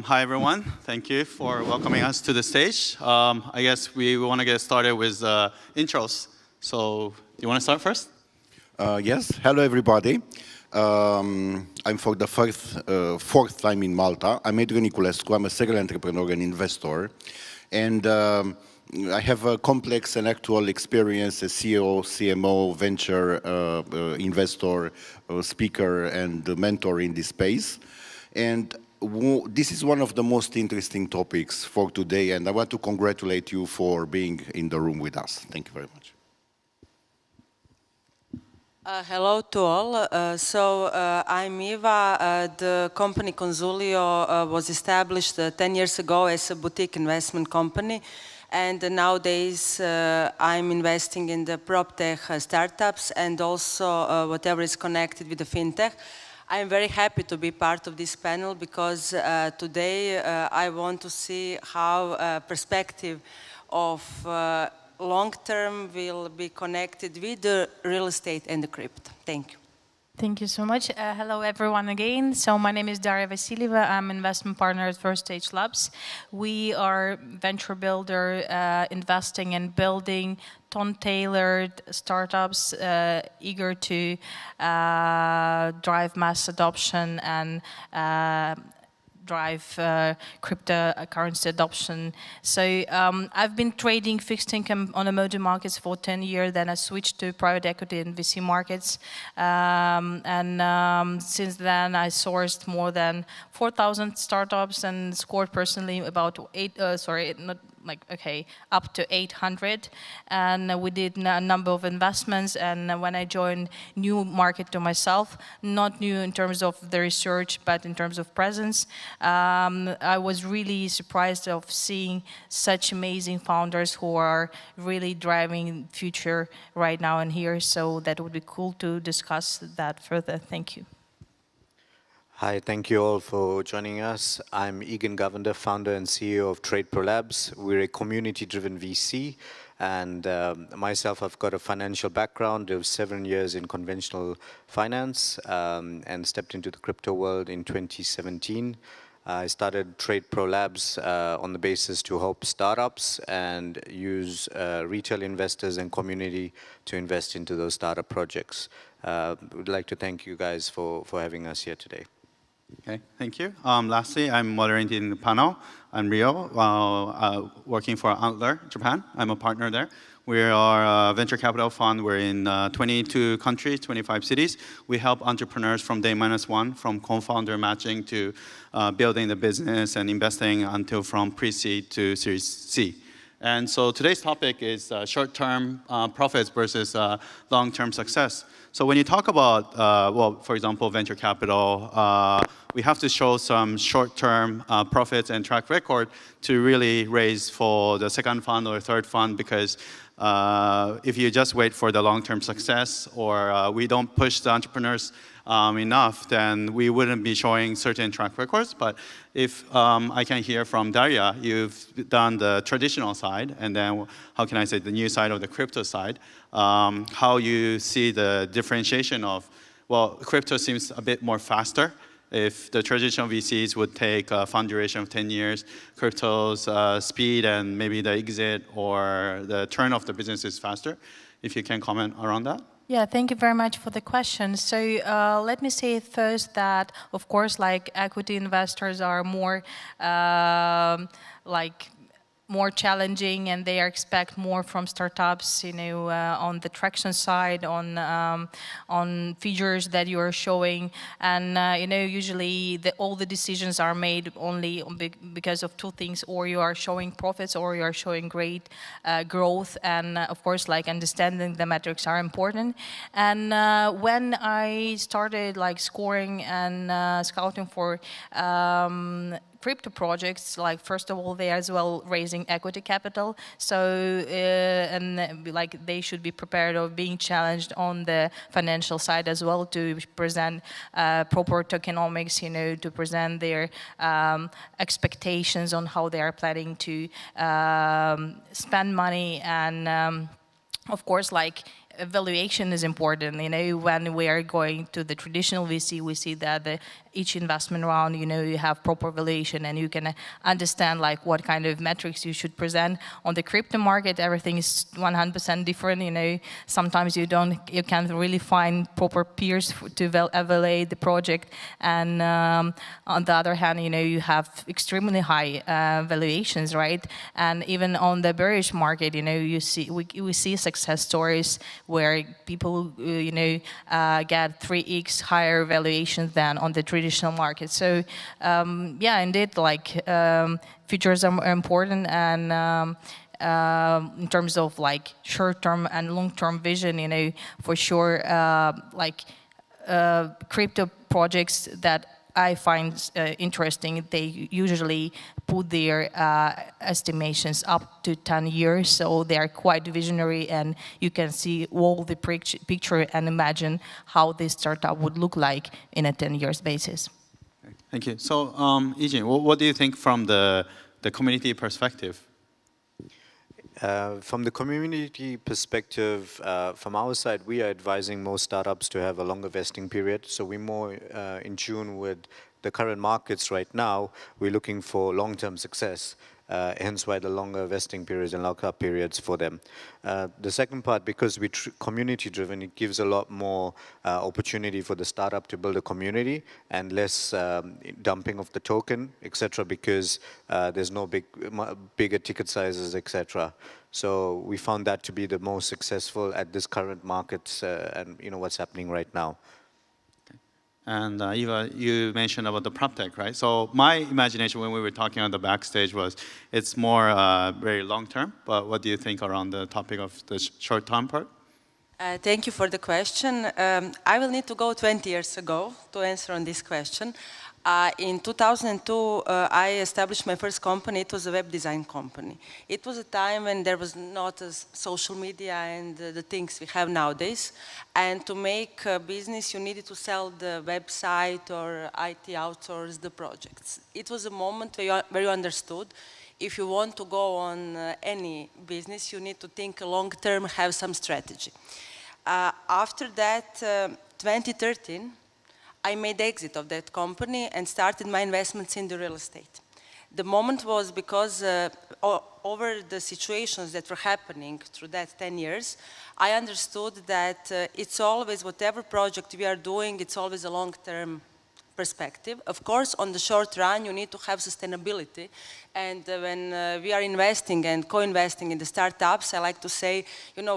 Hi, everyone. Thank you for welcoming us to the stage. I guess we want to get started with intros. So, do you want to start first? Yes. Hello, everybody. I'm for the fourth time in Malta. I'm Adrian Niculescu. I'm a serial entrepreneur and investor. And I have a complex and actual experience as CEO, CMO, venture investor, speaker, and mentor in this space. And this is one of the most interesting topics for today, and I want to congratulate you for being in the room with us. Thank you very much. Hello to all. I'm Iva. The company Consulio was established 10 years ago as a boutique investment company. And nowadays, I'm investing in the PropTech startups and also whatever is connected with the FinTech. I'm very happy to be part of this panel because today I want to see how perspective of long-term will be connected with the real estate and the crypto. Thank you. Thank you so much. Hello, everyone, again. So my name is Daria Vasylieva. I'm investment partner at First Stage Labs. We are venture builder investing and building tailored startups eager to drive mass adoption and drive cryptocurrency adoption. So I've been trading fixed income on emerging markets for 10 years, then I switched to private equity and VC markets. Since then I sourced more than 4,000 startups and scored personally about up to 800, and we did a number of investments. And when I joined new market to myself, not new in terms of the research, but in terms of presence, I was really surprised of seeing such amazing founders who are really driving future right now and here. So that would be cool to discuss that further. Thank you. Hi, thank you all for joining us. I'm Egin, Govender, founder and CEO of TradePro Labs. We're a community-driven VC, and myself, I've got a financial background of 7 years in conventional finance and stepped into the crypto world in 2017. I started TradePro Labs on the basis to help startups and use retail investors and community to invest into those startup projects. We'd like to thank you guys for having us here today. Okay, thank you. Lastly, I'm moderating the panel. I'm Ryo, working for Antler, Japan. I'm a partner there. We are a venture capital fund. We're in 22 countries, 25 cities. We help entrepreneurs from day -1, from co-founder matching to building the business and investing until from pre-seed to Series C. And so today's topic is short-term profits versus long-term success. So when you talk about, well, for example, venture capital, we have to show some short-term profits and track record to really raise for the second fund or third fund, because if you just wait for the long-term success or we don't push the entrepreneurs enough, then we wouldn't be showing certain track records. But if I can hear from Daria, you've done the traditional side, and then, how can I say, the new side of the crypto side, how you see the differentiation of, well, crypto seems a bit more faster. If the traditional VCs would take a fund duration of 10 years, crypto's speed and maybe the exit or the turn of the business is faster. If you can comment around that. Yeah, thank you very much for the question. So let me say first that, of course, like equity investors are more more challenging, and they expect more from startups, you know, on the traction side, on features that you are showing, and you know, usually all the decisions are made only because of two things: or you are showing profits, or you are showing great growth. And of course, like understanding the metrics are important. And when I started like scoring and scouting for crypto projects, like first of all, they are as well raising equity capital, so and like they should be prepared of being challenged on the financial side as well, to present proper tokenomics, you know, to present their expectations on how they are planning to spend money, and of course, like valuation is important. When we are going to the traditional VC, we see that each investment round, you have proper valuation, and you can understand like what kind of metrics you should present. On the crypto market, everything is 100% different. Sometimes you can't really find proper peers to evaluate the project, and on the other hand, you have extremely high valuations, right? And even on the bearish market, we see success stories where people, get 3x higher valuations than on the traditional market. So, yeah, indeed, like features are important, and in terms of like short-term and long-term vision, for sure, crypto projects that I find interesting, they usually put their estimations up to 10 years, so they are quite visionary, and you can see all the picture and imagine how this startup would look like in a 10 years basis. Thank you. So, Egin, what do you think from the community perspective? From the community perspective, from our side, we are advising most startups to have a longer vesting period. So we're more in tune with the current markets right now. We're looking for long-term success, hence why the longer vesting periods and lockup periods for them. The second part, because we're community-driven, it gives a lot more opportunity for the startup to build a community and less dumping of the token, etc., because there's no bigger ticket sizes, etc. So we found that to be the most successful at this current market and what's happening right now. And Iva, you mentioned about the PropTech, right? So my imagination when we were talking on the backstage was it's more very long-term, but what do you think around the topic of the short-term part? Thank you for the question. I will need to go 20 years ago to answer on this question. In 2002, I established my first company. It was a web design company. It was a time when there was not social media and the things we have nowadays. And to make a business, you needed to sell the website or IT outsource the projects. It was a moment where you understood if you want to go on any business, you need to think long-term, have some strategy. After that, 2013, I made exit of that company and started my investments in the real estate. The moment was because over the situations that were happening through that 10 years, I understood that it's always, whatever project we are doing, it's always a long-term perspective. Of course, on the short run, you need to have sustainability. And when we are investing and co-investing in the startups, I like to say,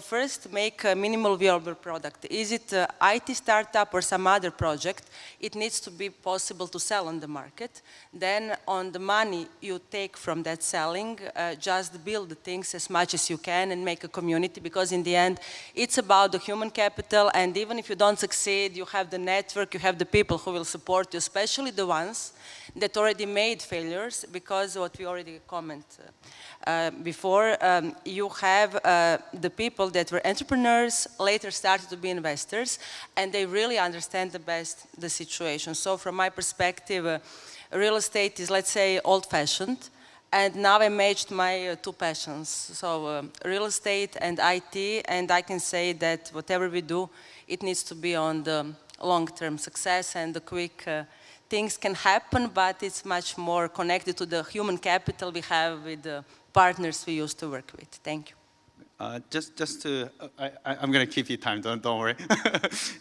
first make a minimal viable product. Is it an IT startup or some other project? It needs to be possible to sell on the market. Then on the money you take from that selling, just build the things as much as you can and make a community, because in the end, it's about the human capital, and even if you don't succeed, you have the network, you have the people who will support you, especially the ones that already made failures, because what we already commented before, you have the people that were entrepreneurs, later started to be investors, and they really understand the situation. So from my perspective, real estate is, let's say, old-fashioned, and now I matched my two passions, so real estate and IT, and I can say that whatever we do, it needs to be on the long-term success, and the quick things can happen, but it's much more connected to the human capital we have with the partners we used to work with. Thank you. I'm going to keep you time, don't worry.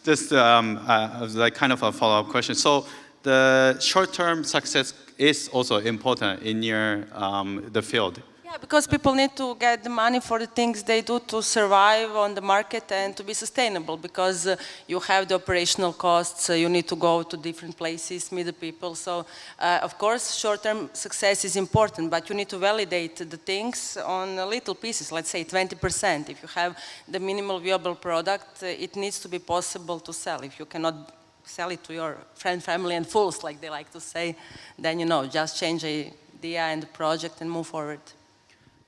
Just like kind of a follow-up question. So the short-term success is also important in the field. Yeah, because people need to get the money for the things they do to survive on the market and to be sustainable, because you have the operational costs, you need to go to different places, meet the people. So, of course, short-term success is important, but you need to validate the things on little pieces, let's say 20%. If you have the minimal viable product, it needs to be possible to sell. If you cannot sell it to your friend, family, and fools, like they like to say, then, just change the idea and the project and move forward.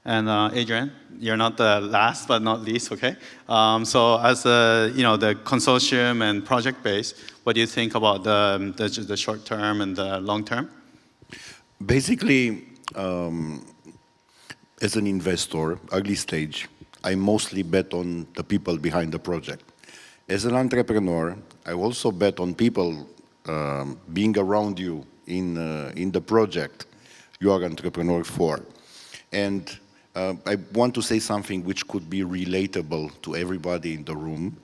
And Adrian, you're not the last but not least, okay? So as the consortium and project base, what do you think about the short term and the long term? Basically, as an investor, early stage, I mostly bet on the people behind the project. As an entrepreneur, I also bet on people being around you in the project you are entrepreneur for. And I want to say something which could be relatable to everybody in the room.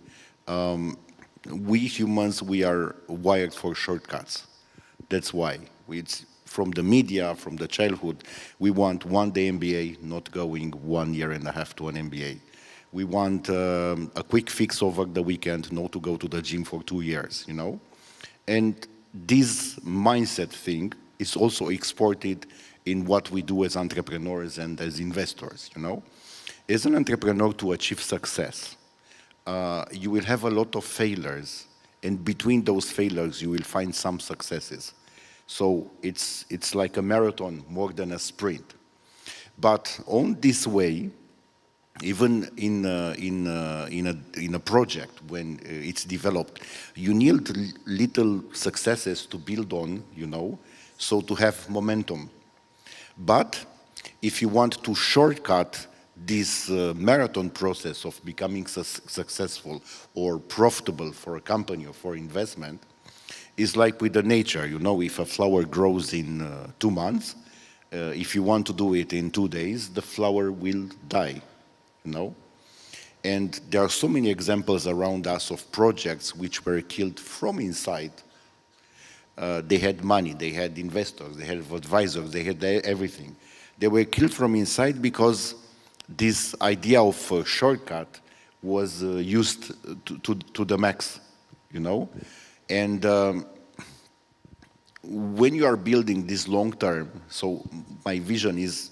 We humans, we are wired for shortcuts. That's why. It's from the media, from the childhood, we want one day MBA, not going 1.5 years to an MBA. We want a quick fix over the weekend, not to go to the gym for 2 years, you know? And this mindset thing is also exported in what we do as entrepreneurs and as investors, you know? As an entrepreneur, to achieve success, you will have a lot of failures, and between those failures, you will find some successes. So it's like a marathon more than a sprint. But on this way, even in a project, when it's developed, you need little successes to build on, you know, so to have momentum. But if you want to shortcut this marathon process of becoming successful or profitable for a company or for investment, it's like with the nature, you know, if a flower grows in 2 months, if you want to do it in 2 days, the flower will die, you know? And there are so many examples around us of projects which were killed from inside. They had money, they had investors, they had advisors, they had everything. They were killed from inside because this idea of a shortcut was used to the max, you know? And when you are building this long term, so my vision is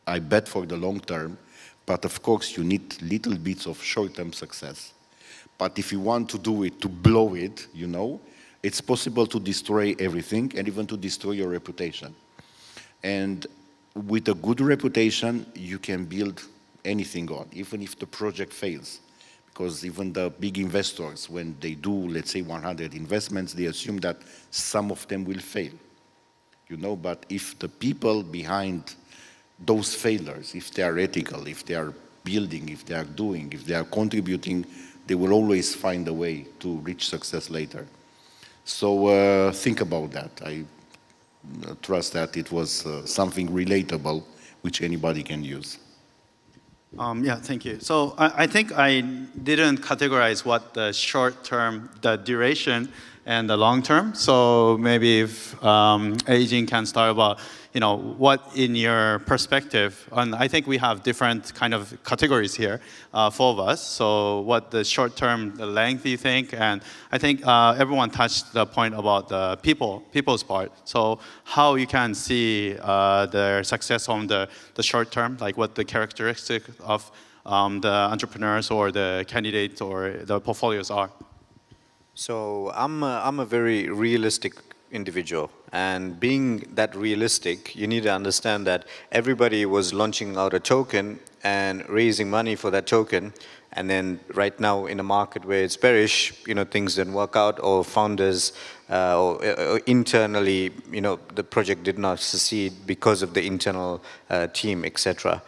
I bet for the long term, but of course you need little bits of short-term success. But if you want to do it, to blow it, you know, it's possible to destroy everything and even to destroy your reputation. And with a good reputation, you can build anything on, even if the project fails. Because even the big investors, when they do, let's say, 100 investments, they assume that some of them will fail. You know, but if the people behind those failures, if they are ethical, if they are building, if they are doing, if they are contributing, they will always find a way to reach success later. So think about that. I trust that it was something relatable which anybody can use. Yeah, thank you. So I think I didn't categorize what the short term, the duration, and the long term. So maybe if Egin can start about, you know, what in your perspective, and I think we have different kind of categories here, 4 of us. So what the short term, the length you think, and I think everyone touched the point about the people's part. So how you can see their success on the short term, like what the characteristics of the entrepreneurs or the candidates or the portfolios are. So I'm a very realistic individual, and being that realistic, you need to understand that everybody was launching out a token and raising money for that token, and then right now in a market where it's bearish, you know, things didn't work out, or founders or internally, you know, the project did not succeed because of the internal team, etc.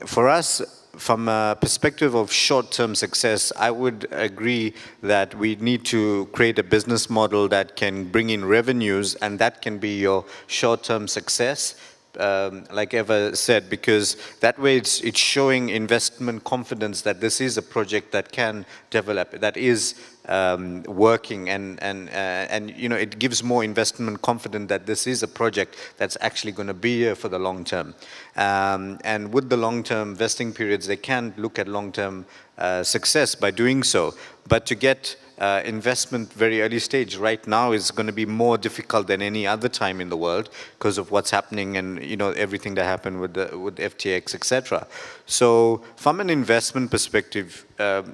For us, from a perspective of short-term success, I would agree that we need to create a business model that can bring in revenues, and that can be your short-term success, like Eva said, because that way it's showing investment confidence that this is a project that can develop, that is working, and you know, it gives more investment confidence that this is a project that's actually going to be here for the long term. And with the long-term vesting periods, they can look at long-term success by doing so. But to get investment very early stage right now is going to be more difficult than any other time in the world because of what's happening and, you know, everything that happened with FTX, etc. So from an investment perspective,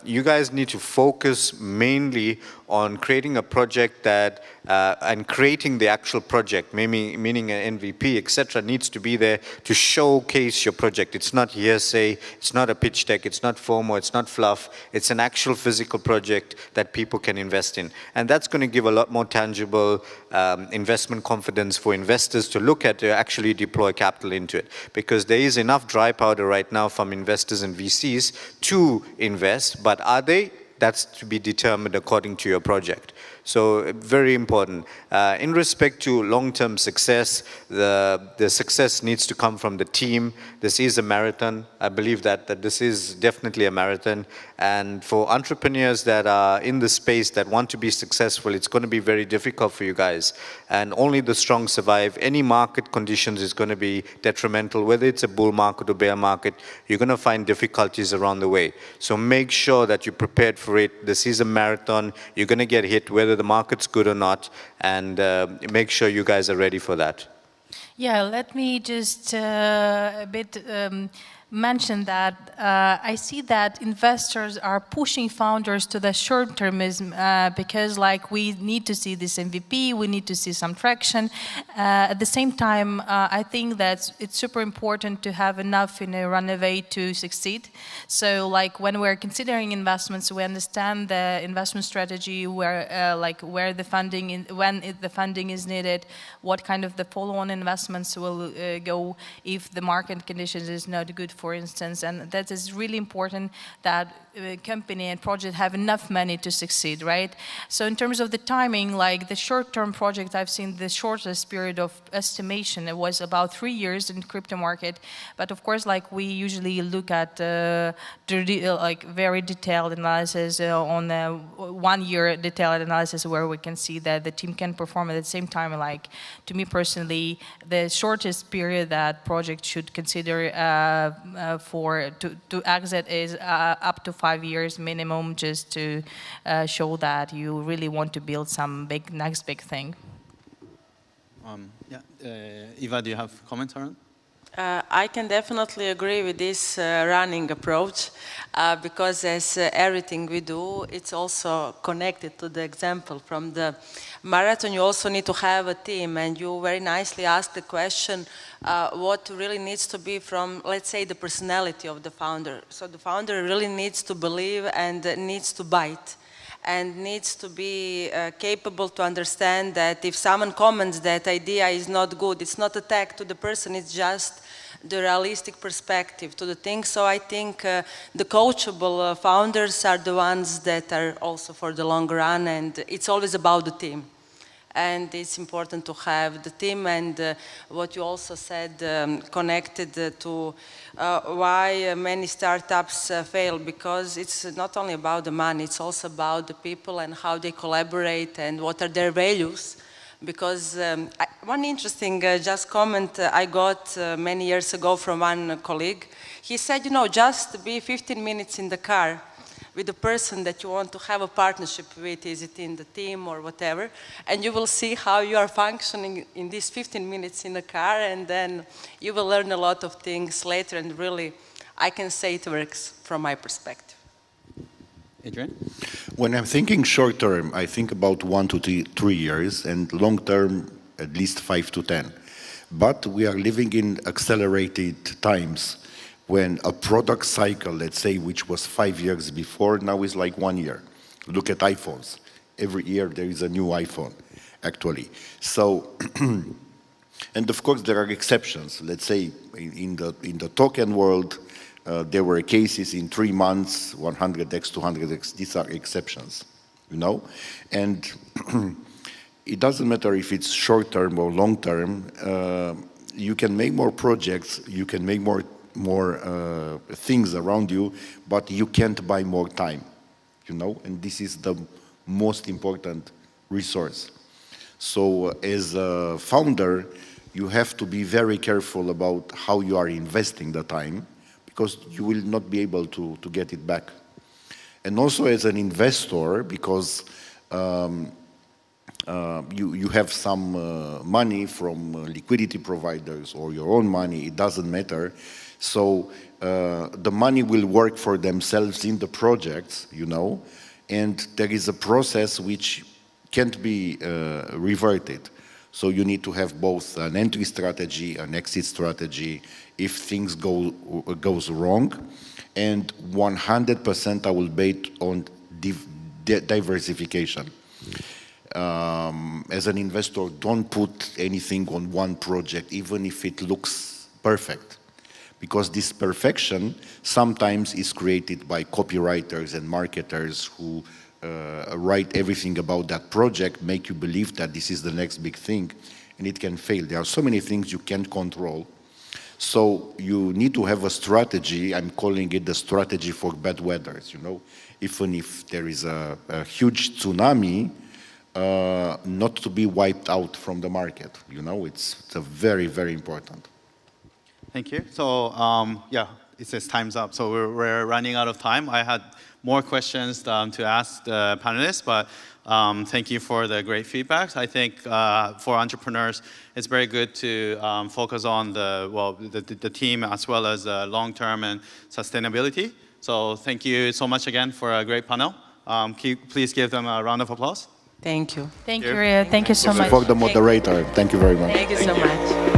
you guys need to focus mainly on creating a project that, and creating the actual project, meaning an MVP, etc., needs to be there to showcase your project. It's not hearsay, it's not a pitch deck, it's not FOMO, it's not fluff, it's an actual physical project that people can invest in. And that's going to give a lot more tangible investment confidence for investors to look at to actually deploy capital into it. Because there is enough dry powder right now from investors and VCs to invest, but are they? That's to be determined according to your project. So very important. In respect to long-term success, the success needs to come from the team. This is a marathon. I believe that this is definitely a marathon. And for entrepreneurs that are in the space that want to be successful, it's going to be very difficult for you guys. And only the strong survive. Any market conditions is going to be detrimental. Whether it's a bull market or bear market, you're going to find difficulties around the way. So make sure that you're prepared for it. This is a marathon. You're going to get hit whether the market's good or not, and make sure you guys are ready for that. Yeah, let me just a bit mention that I see that investors are pushing founders to the short-termism because like we need to see this MVP, we need to see some traction. At the same time, I think that it's super important to have enough runway to succeed. So like when we're considering investments, we understand the investment strategy, where where the funding, when the funding is needed, what kind of the follow-on investments will go if the market conditions is not good, for instance, and that is really important that company and project have enough money to succeed, right? So in terms of the timing, like the short-term project, I've seen the shortest period of estimation. It was about 3 years in crypto market, but of course, like we usually look at like very detailed analysis on 1 year detailed analysis where we can see that the team can perform at the same time. Like to me personally, the shortest period that project should consider to exit is up to 5 years minimum, just to show that you really want to build some next big thing. Iva, do you have comments on it? I can definitely agree with this running approach because as everything we do, it's also connected to the example from the marathon. You also need to have a team, and you very nicely asked the question what really needs to be from, let's say, the personality of the founder. So the founder really needs to believe and needs to bite, and needs to be capable to understand that if someone comments that idea is not good, it's not attack to the person, it's just the realistic perspective to the thing. So I think the coachable founders are the ones that are also for the long run, and it's always about the team. And it's important to have the team, and what you also said connected to why many startups fail, because it's not only about the money, it's also about the people and how they collaborate and what are their values. Because one interesting just comment I got many years ago from one colleague, he said, you know, just be 15 minutes in the car with the person that you want to have a partnership with, is it in the team or whatever, and you will see how you are functioning in these 15 minutes in the car, and then you will learn a lot of things later, and really, I can say it works from my perspective. Adrian? When I'm thinking short term, I think about 1 to 3 years, and long term, at least 5 to 10. But we are living in accelerated times, when a product cycle, let's say, which was 5 years before, now is like 1 year. Look at iPhones. Every year there is a new iPhone, actually. So, and of course there are exceptions. Let's say in the token world, there were cases in 3 months, 100x, 200x. These are exceptions, you know? And it doesn't matter if it's short term or long term. You can make more projects, you can make more things around you, but you can't buy more time, you know, and this is the most important resource. So as a founder, you have to be very careful about how you are investing the time, because you will not be able to get it back. And also as an investor, because you have some money from liquidity providers or your own money, it doesn't matter. So the money will work for themselves in the projects, you know, and there is a process which can't be reverted. So you need to have both an entry strategy, an exit strategy, if things goes wrong, and 100% I will bet on diversification. As an investor, don't put anything on one project, even if it looks perfect, because this perfection sometimes is created by copywriters and marketers who write everything about that project, make you believe that this is the next big thing, and it can fail. There are so many things you can't control. So you need to have a strategy. I'm calling it the strategy for bad weathers, you know. Even if there is a huge tsunami, not to be wiped out from the market, you know. It's a very, very important. Thank you. So yeah, it says time's up. So we're running out of time. I had more questions to ask the panelists, but thank you for the great feedback. I think for entrepreneurs, it's very good to focus on the team as well as long-term and sustainability. So thank you so much again for a great panel. Please give them a round of applause. Thank you. Thank you, Ryo. Thank you so much. For the moderator, thank you very much. Thank you so much.